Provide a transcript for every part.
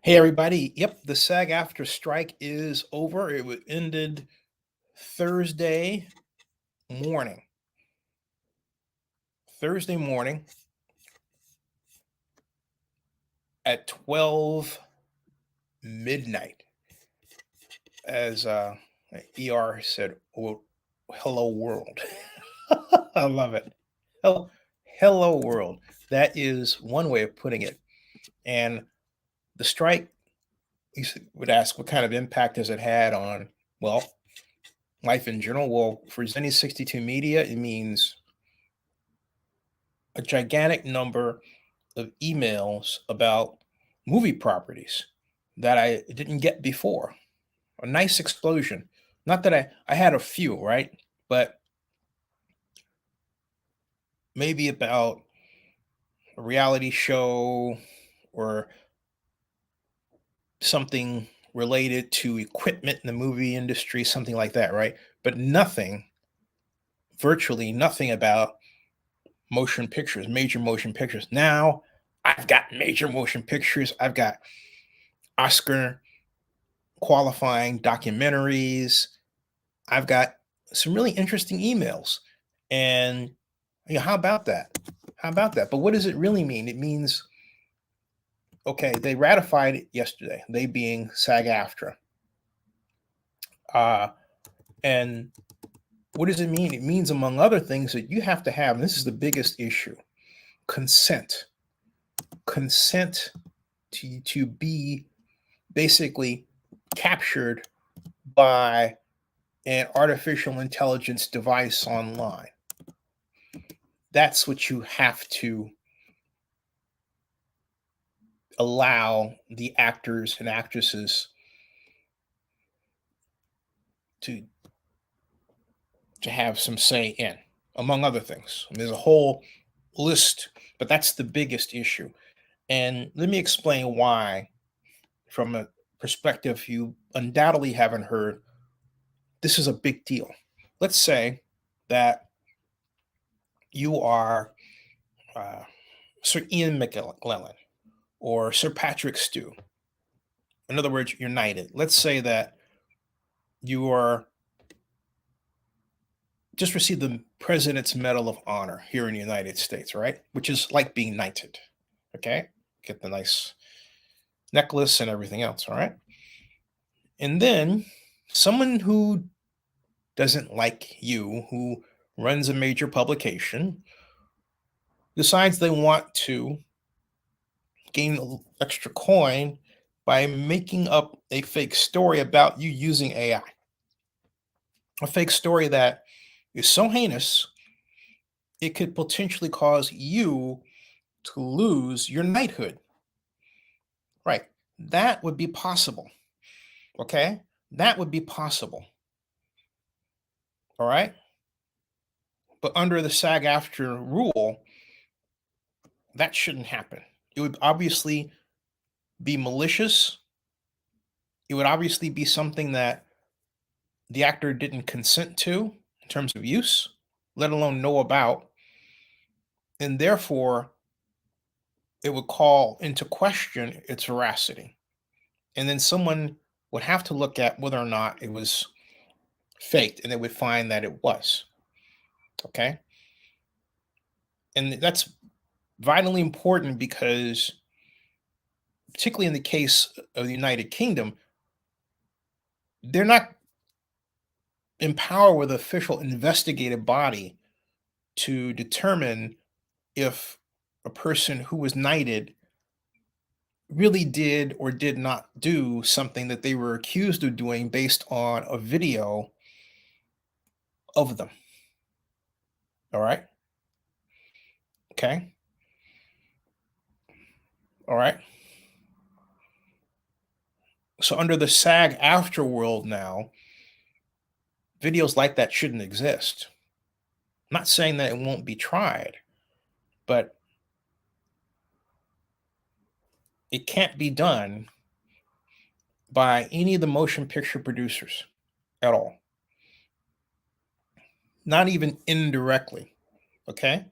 Hey everybody. Yep, the SAG-aftra strike is over. Ended Thursday morning. Thursday morning at 12 midnight. As ER said, well, hello world. I love it. Hello world. That is one way of putting it. And the strike, would ask what kind of impact has it had on, well, life in general. Well, for Zenny 62 Media, it means a gigantic number of emails about movie properties that I didn't get before. A nice explosion. Not that I had a few, right? But maybe about a reality show or something related to equipment in the movie industry, something like that, right? But nothing, virtually nothing about motion pictures, major motion pictures. Now I've got major motion pictures. I've got Oscar qualifying documentaries. I've got some really interesting emails. And how about that? How about that? But what does it really mean? It means, okay, they ratified it yesterday, they being SAG-AFTRA. And what does it mean? It means, among other things, that you have to have, and this is the biggest issue, consent. Consent to be basically captured by an artificial intelligence device online. That's what you have to allow the actors and actresses to have some say in, among other things. There's a whole list, but that's the biggest issue. And let me explain why, from a perspective you undoubtedly haven't heard. This is a big deal. Let's say that you are Sir Ian McGlellan or Sir Patrick Stew. In other words, you're knighted. Let's say that you are just received the President's Medal of Honor here in the United States, right? Which is like being knighted. Okay? Get the nice necklace and everything else, all right? And then someone who doesn't like you, who runs a major publication, decides they want to gain extra coin by making up a fake story about you using AI. A fake story that is so heinous, it could potentially cause you to lose your knighthood. Right. That would be possible. Okay. That would be possible. All right. But under the SAG-AFTRA rule, that shouldn't happen. It would obviously be malicious. It would obviously be something that the actor didn't consent to in terms of use, let alone know about. And therefore, it would call into question its veracity. And then someone would have to look at whether or not it was faked, and they would find that it was. Okay. And that's vitally important because, particularly in the case of the United Kingdom, they're not empowered with an official investigative body to determine if a person who was knighted really did or did not do something that they were accused of doing based on a video of them. All right. Okay. All right. So under the SAG-AFTRA world now, videos like that shouldn't exist. I'm not saying that it won't be tried, but it can't be done by any of the motion picture producers at all. Not even indirectly. Okay?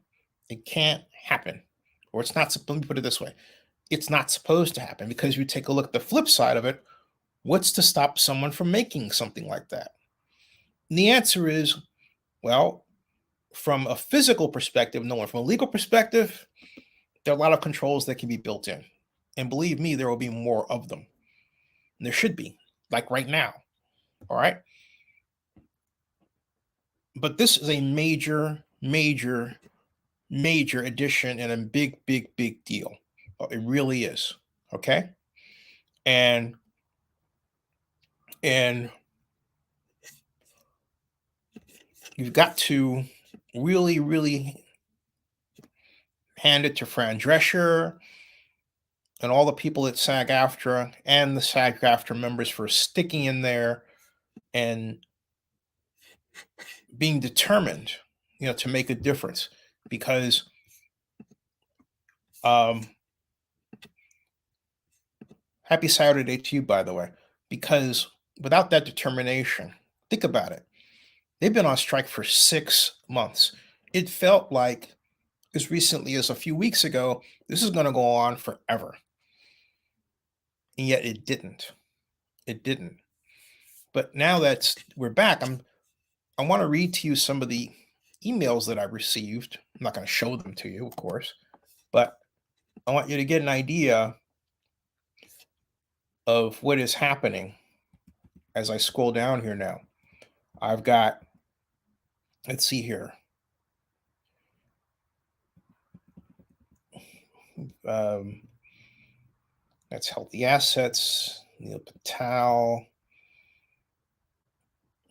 It can't happen. Or it's not, let me put it this way. it's not supposed to happen, because you take a look at the flip side of it. What's to stop someone from making something like that? And the answer is, well, from a physical perspective, no one. From a legal perspective, there are a lot of controls that can be built in. And believe me, there will be more of them. And there should be, like right now. All right. But this is a major, major, major addition and a big, big, big deal. It really is. Okay. And you've got to really, really hand it to Fran Drescher and all the people at SAG-AFTRA and the SAG-AFTRA members for sticking in there and being determined, to make a difference. Because happy Saturday to you, by the way. Because without that determination, think about it. They've been on strike for 6 months. It felt like, as recently as a few weeks ago, this is going to go on forever. And yet it didn't. It didn't. But now that we're back, I want to read to you some of the emails that I received. I'm not going to show them to you, of course, but I want you to get an idea of what is happening as I scroll down here now. I've got, let's see here. That's Healthy Assets, Neil Patel.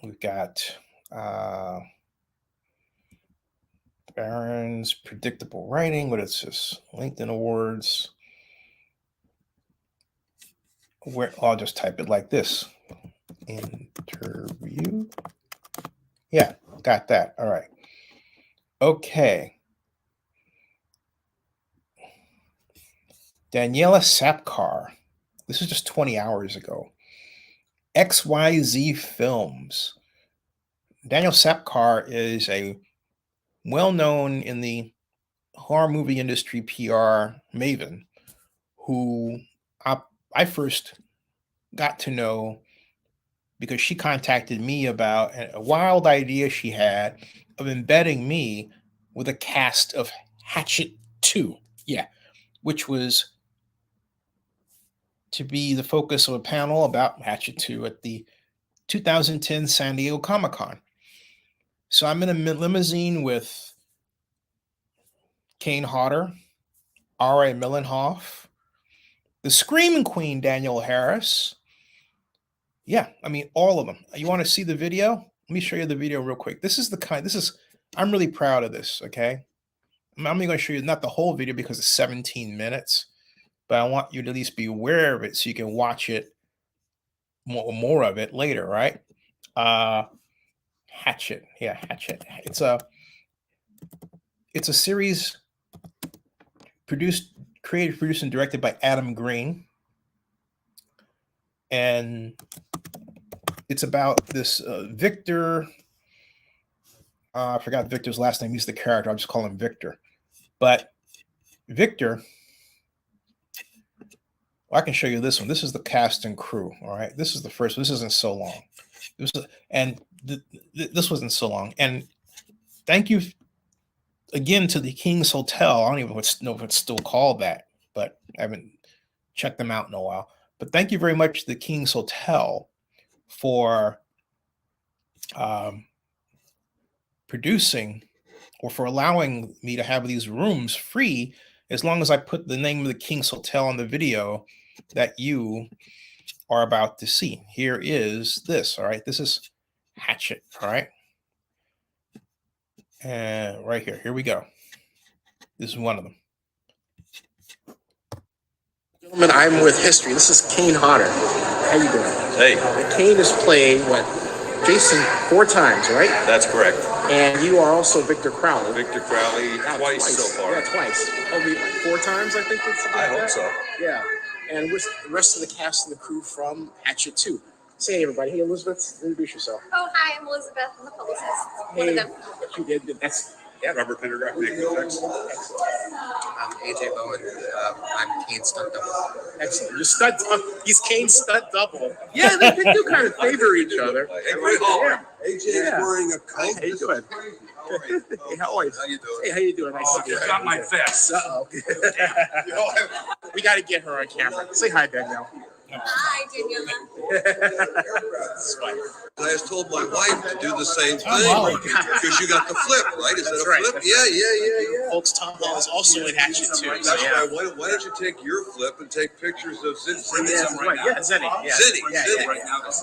We've got Barron's Predictable Writing. What is this? LinkedIn Awards. Where I'll just type it like this. Interview. Yeah, got that. All right. Okay. Daniela Sapkar. This is just 20 hours ago. XYZ Films. Daniel Sapkar is a well-known in the horror movie industry PR maven who I first got to know because she contacted me about a wild idea she had of embedding me with a cast of Hatchet 2. Yeah, which was to be the focus of a panel about Hatchet 2 at the 2010 San Diego Comic-Con. So I'm in a limousine with Kane Hodder, R.A. Millenhoff, the Screaming Queen, Danielle Harris. Yeah, I mean, all of them. You want to see the video? Let me show you the video real quick. I'm really proud of this, okay? I'm only going to show you not the whole video because it's 17 minutes, but I want you to at least be aware of it so you can watch it, more of it later, right? Hatchet. Yeah, Hatchet. It's a series created, produced, and directed by Adam Green. And it's about this Victor. I forgot Victor's last name. He's the character. I'll just call him Victor. But Victor, I can show you this one. This is the cast and crew. All right. This is the first. This isn't so long. This wasn't so long. And thank you again to the King's Hotel. I don't even know if it's still called that, but I haven't checked them out in a while. But thank you very much to the King's Hotel for producing or for allowing me to have these rooms free, as long as I put the name of the King's Hotel on the video that you are about to see. Here is this. All right. This is Hatchet. All right. And right here. Here we go. This is one of them. Gentlemen, I'm with History. This is Kane Hodder. How you doing? Hey. Kane has played, Jason 4 times, right? That's correct. And you are also Victor Crowley. Victor Crowley, twice so far. Yeah, twice. Probably 4 times, I think. I hope so. Yeah. And with the rest of the cast and the crew from Hatchet 2. Say hey, everybody. Hey, Elizabeth, introduce yourself. Oh, hi, I'm Elizabeth. I'm the publicist. Hey, One of them. that's Yeah. Rubber Peter Graphic Effects. I'm AJ Bowen. I'm Kane stunt double. Excellent. You're stunt double. He's Kane's stunt double. Yeah, they do kind of favor each other. Hey, wait, hold on. AJ's Yeah. wearing a Hey, coat. how you doing? Hey, how are you? How you doing? Hey, how you doing? Nice Oh, to meet you. just got my vest. Uh-oh. We got to get her on camera. Say hi, Danielle. Hi, Daniela. It's fun. I just told my wife to do the same wow. thing because you got the flip, right? Is That's that a right, flip? that's Yeah. Folks, Tom Hall is also in Hatchet too. That's So, yeah. right. Why don't you take your flip and take pictures of Zinni? Yeah, right. Yeah, Zenny. Yeah. Zinni, Yeah, Zinni. yeah, Right now, that's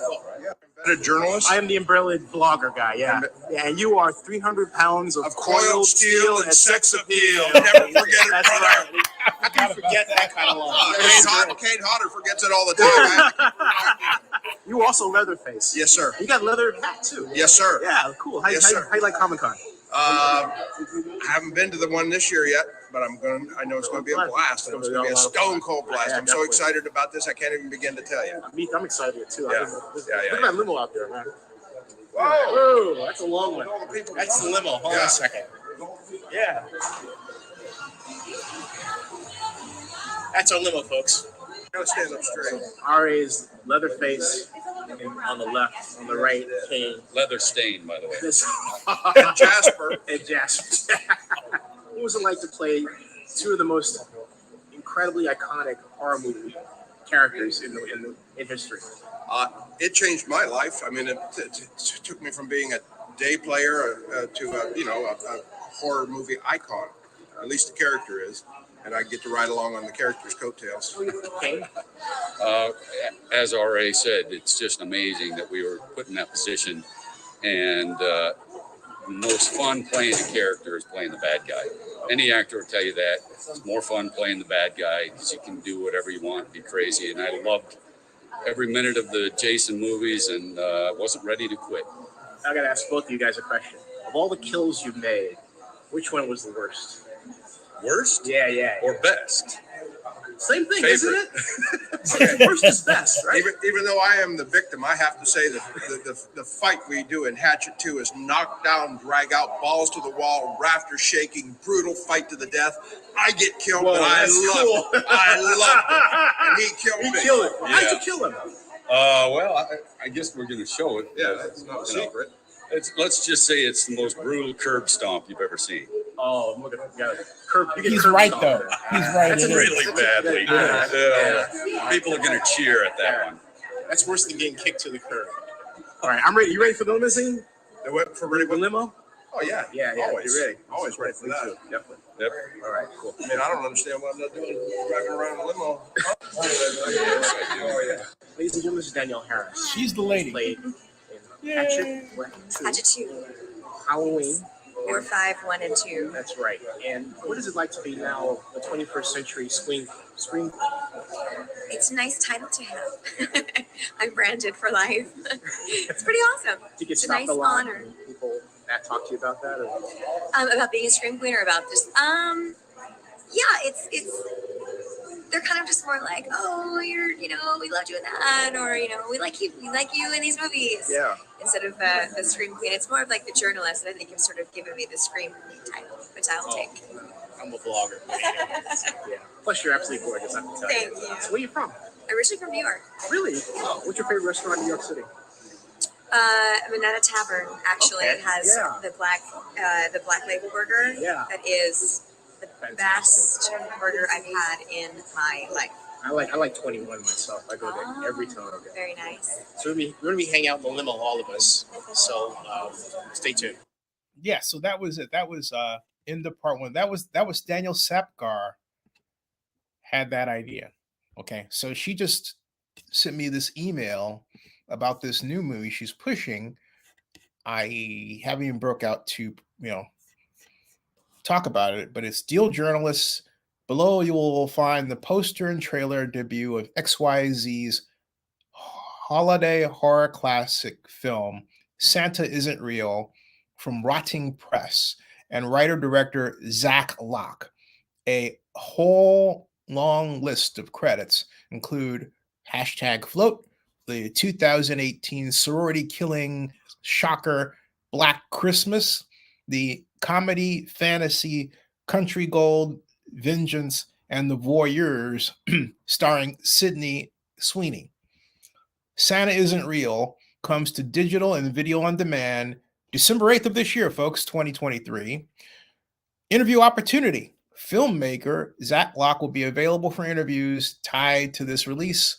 a journalist. I am the umbrella blogger guy, yeah. Yeah, and you are 300 pounds of coiled steel and sex appeal. Never forget it, That's brother. right. How can you forget that kind of line? Kane Hodder forgets it all the time. You also Leatherface. Yes, sir. You got leather hat too. Yes, sir. Yeah, cool. How, Yes, how, sir. how you like Comic-Con? I haven't been to the one this year yet, but I know it's going to be a blast. It's going to be a stone cold blast. Yeah, I'm so definitely. excited about this. I can't even begin to tell you. I'm excited too. Yeah. Look Yeah, at that limo out there, man. Whoa! Whoa, that's a long one. That's the limo. Hold on a second. Yeah. That's our limo, folks. Gotta stand up straight. RA is Leatherface on the left, on the right, Kane. Leather stain, by the way. This Jasper. and Jasper. What was it like to play two of the most incredibly iconic horror movie characters in history? It changed my life. I mean, it took me from being a day player to a horror movie icon. At least the character is, and I get to ride along on the character's coattails. Kane? As RA said, it's just amazing that we were put in that position. And the most fun playing a character is playing the bad guy. Any actor will tell you that. It's more fun playing the bad guy because you can do whatever you want, be crazy. And I loved every minute of the Jason movies and wasn't ready to quit. I gotta ask both of you guys a question. Of all the kills you've made, which one was the worst? Worst Yeah. or best? Same thing, Favorite. isn't it? Worst is best, right? Even though I am the victim, I have to say that the fight we do in Hatchet 2 is knock down, drag out, balls to the wall, rafters shaking, brutal fight to the death. I get killed, Whoa, but I that's love it. I love it. And he killed me. He killed it. How'd Yeah. you kill him? Well, I guess we're going to show it. Yeah, that's not a You know, secret. let's just say it's the most brutal curb stomp you've ever seen. Oh, I'm looking at curb. You get He's curb right stomped. though. He's right. That's it is. really badly. Yeah. People are going to cheer at that one. That's worse than getting kicked to the curb. All right, I'm ready. You ready for the limousine? The whip for Ready ready for limo? Oh yeah, Yeah. Always You ready? Always ready for Me that. too, definitely. Yep. All right, cool. I mean, I don't understand what I'm not doing driving around in a limo. Oh, yeah. Ladies and gentlemen, this is Danielle Harris. She's the lady. Played in Yay. Hatchet 2, Hatchet 2, Halloween. 4, 5, 1, and 2. That's right. And what is it like to be now the 21st century screen? It's a nice title to have. I'm branded for life. It's pretty awesome. Do you get It's a stopped nice a lot? honor. And people that talk to you about that? Or? About being a scream queen or about just yeah, it's they're kind of just more like, oh, we loved you in that, or we like you in these movies. Yeah. Instead of the scream queen, it's more of like the journalist, and I think you've sort of given me the scream queen title, which I'll take. I'm a vlogger. Yeah. Plus, you're absolutely gorgeous, I have to tell Thank you. you. So where are you from? Originally from New York. Really? What's your favorite restaurant in New York City? Banana Tavern actually Okay, has yeah. the black label burger. Yeah. That is the best burger I've had in my life. I like 21 myself. I go there every time I go. Very nice. So we're gonna be hanging out in the limo, all of us. So stay tuned. Yeah, so that was it. That was in the part one. That was Daniel Sapgar had that idea. Okay, so she just sent me this email about this new movie she's pushing. I haven't even broke out to talk about it, but it's Deal Journalists. Below you will find the poster and trailer debut of XYZ's holiday horror classic film Santa Isn't Real from Rotting Press and writer-director Zach Locke. A whole long list of credits include #Float, the 2018 sorority killing shocker Black Christmas, the comedy, fantasy, country gold, vengeance, and the voyeurs, starring Sydney Sweeney. Santa Isn't Real comes to digital and video on demand December 8th of this year, folks, 2023. Interview opportunity. Filmmaker Zach Locke will be available for interviews tied to this release.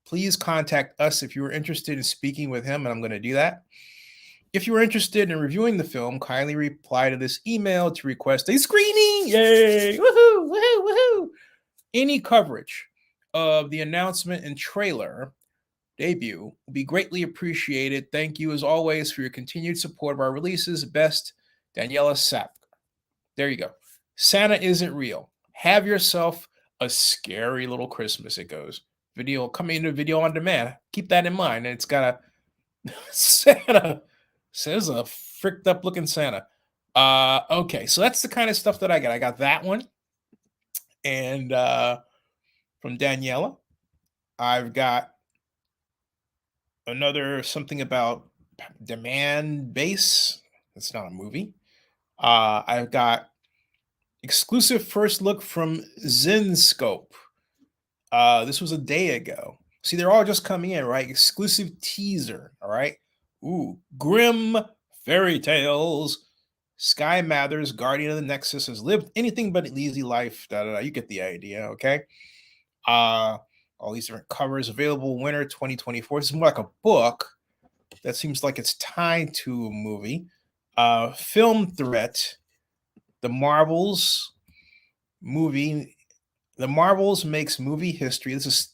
Please contact us if you are interested in speaking with him, and I'm going to do that. If you are interested in reviewing the film, kindly reply to this email to request a screening. Yay! Woohoo! Woohoo! Woohoo! Any coverage of the announcement and trailer debut will be greatly appreciated. Thank you, as always, for your continued support of our releases. Best, Daniela Sap. There you go. Santa Isn't Real. Have yourself a scary little Christmas, it goes. Video coming into video on demand. Keep that in mind. And it's got a Santa. Says a fricked up looking Santa. Okay, so that's the kind of stuff that I got. I got that one. And from Daniela, I've got another something about demand base. It's not a movie. I've got exclusive first look from Zenscope. This was a day ago. See, they're all just coming in, right? Exclusive teaser, all right? Ooh, grim fairy tales. Sky Mathers, Guardian of the Nexus, has lived anything but an easy life. Da, da, da. You get the idea, okay? All these different covers available winter 2024. This is more like a book that seems like it's tied to a movie. Film threat. The Marvels movie. The Marvels makes movie history. This is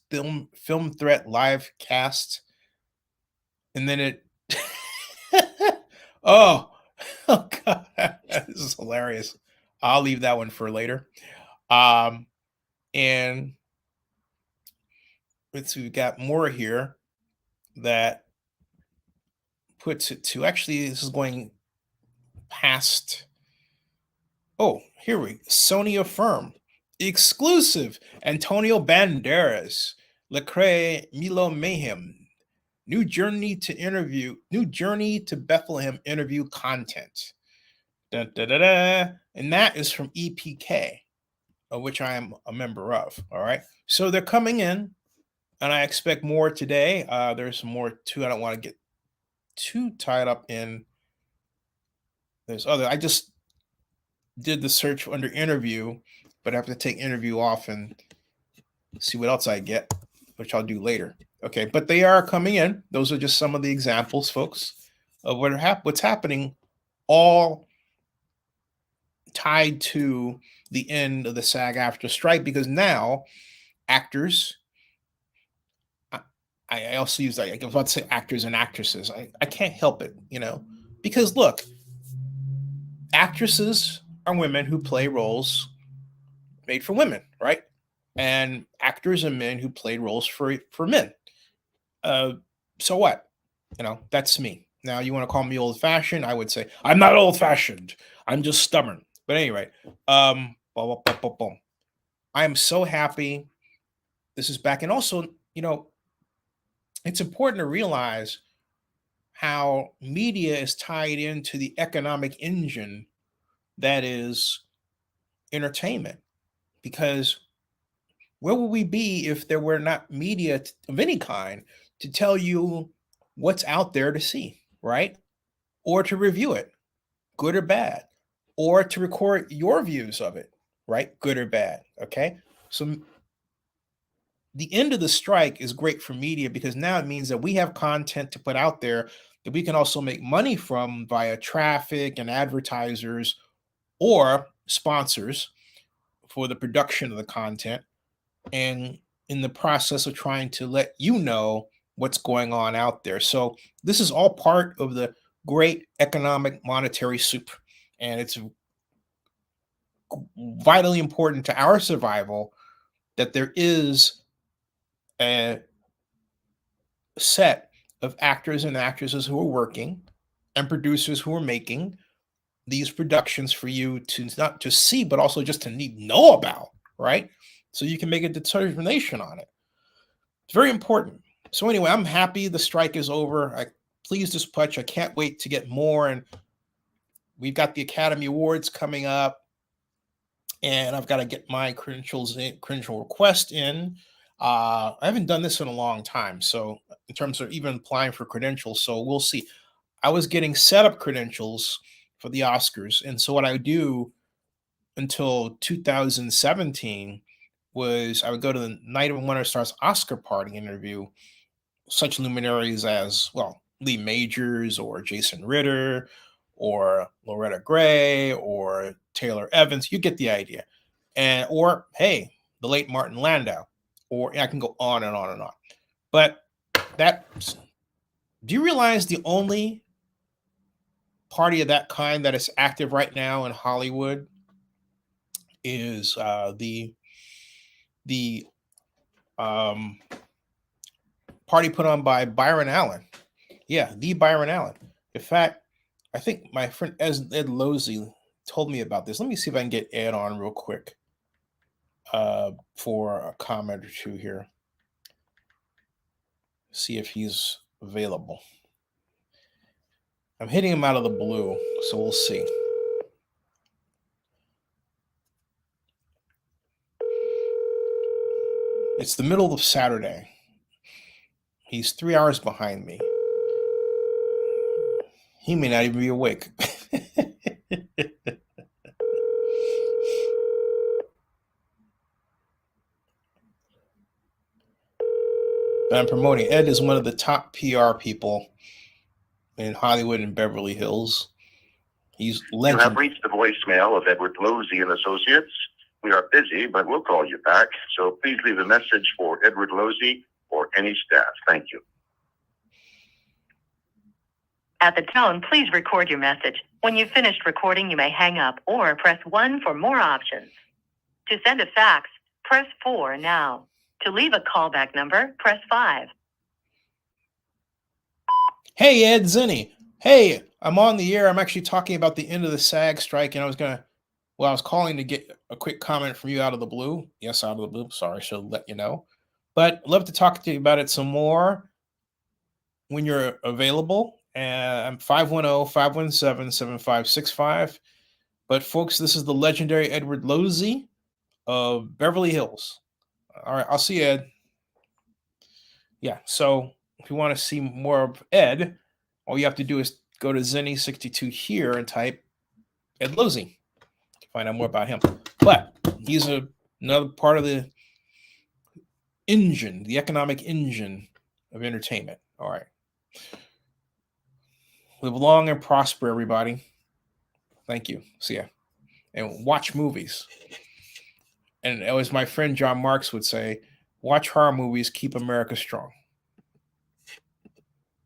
film threat live cast. And then it oh God, this is hilarious. I'll leave that one for later. And we've got more here that puts it to actually this is going past. Oh, here we Sony affirm exclusive Antonio Banderas, Lecrae Milo Mayhem. New journey to Bethlehem interview content. Da, da, da, da. And that is from EPK, of which I am a member of. All right. So they're coming in, and I expect more today. There's more too. I don't want to get too tied up in. There's other. I just did the search under interview, but I have to take interview off and see what else I get, which I'll do later. Okay, but they are coming in. Those are just some of the examples, folks, of what's happening, all tied to the end of the SAG-aftra strike, because now actors, I also use, I was about to say actors and actresses. I can't help it, because look, actresses are women who play roles made for women, right? And actors are men who play roles for men. So what? That's me. Now, you want to call me old-fashioned? I would say I'm not old-fashioned. I'm just stubborn. But anyway, I am so happy this is back. And also, it's important to realize how media is tied into the economic engine that is entertainment. Because where would we be if there were not media of any kind to tell you what's out there to see, right? Or to review it, good or bad, or to record your views of it, right? Good or bad, okay? So the end of the strike is great for media because now it means that we have content to put out there that we can also make money from via traffic and advertisers or sponsors for the production of the content. And in the process of trying to let you know what's going on out there. So this is all part of the great economic monetary soup. And it's vitally important to our survival that there is a set of actors and actresses who are working and producers who are making these productions for you to not just see, but also just to know about, right? So you can make a determination on it. It's very important. So anyway, I'm happy the strike is over. I pleased as punch. I can't wait to get more. And we've got the Academy Awards coming up, and I've got to get my credential request in. I haven't done this in a long time, so in terms of even applying for credentials, so we'll see. I was getting setup credentials for the Oscars, and so what I would do until 2017 was I would go to the Night of Wonder Stars Oscar party interview such luminaries as, well, Lee Majors or Jason Ritter or Loretta Gray or Taylor Evans. You get the idea. And or hey, the late Martin Landau, or I can go on and on and on. But that, do you realize the only party of that kind that is active right now in Hollywood is the party put on by Byron Allen. Yeah, the Byron Allen. In fact, I think my friend Ed Losey told me about this. Let me see if I can get Ed on real quick for a comment or two here. See if he's available. I'm hitting him out of the blue, so we'll see. It's the middle of Saturday. He's 3 hours behind me. He may not even be awake. But I'm promoting. Ed is one of the top PR people in Hollywood and Beverly Hills. He's legendary. You have reached the voicemail of Edward Losey and Associates. We are busy, but we'll call you back. So please leave a message for Edward Losey or any staff. Thank you. At the tone, please record your message. When you've finished recording, you may hang up or press 1 for more options. To send a fax, press 4 now. To leave a callback number, press 5. Hey, Ed Zinni. Hey, I'm on the air. I'm actually talking about the end of the SAG strike, and I was calling to get a quick comment from you out of the blue. Yes, out of the blue. Sorry, I should let you know. But I'd love to talk to you about it some more when you're available. I'm 510-517-7565. But folks, this is the legendary Edward Losey of Beverly Hills. All right, I'll see you, Ed. Yeah, so if you want to see more of Ed, all you have to do is go to Zinni62 here and type Ed Losey to find out more about him. But he's another part of the engine, the economic engine of entertainment. All right. Live long and prosper, everybody. Thank you. See ya. And watch movies. And as my friend John Marks would say, watch horror movies, keep America strong.